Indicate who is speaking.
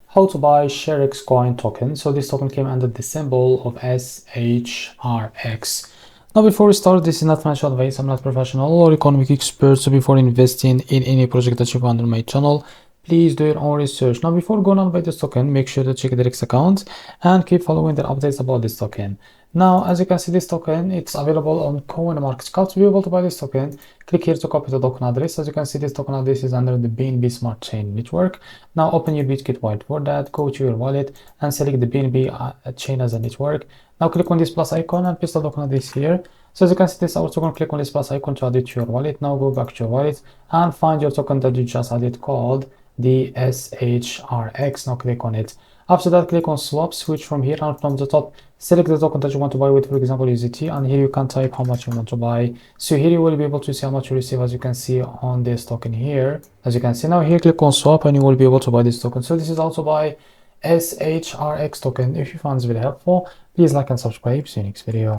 Speaker 1: how to buy Sherex coin token. So this token came under the symbol of SHRX. Now before we start, this is not financial advice. I'm not professional or economic expert. So before investing in any project that you find on my channel, please do your own research. Now before going on buy this token, make sure to check the Rex account and keep following the updates about this token. Now, as you can see, this token, it's available on CoinMarketCap. To be able to buy this token, click here to copy the token address. As you can see, this token address is under the BNB Smart Chain Network. Now, open your BitKit wallet. For that, go to your wallet and select the BNB chain as a network. Now, click on this plus icon and paste the token address here. So as you can see, this also going to click on this plus icon to add it to your wallet. Now, go back to your wallet and find your token that you just added called the SHRX. Now, click on it. After that, click on swap, switch from here, and from the top, select the token that you want to buy with, for example, USDT, and here you can type how much you want to buy. So here you will be able to see how much you receive, as you can see on this token here. As you can see now, here click on swap and you will be able to buy this token. So this is also by SHRX token. If you found this video helpful, please like and subscribe. See you next video.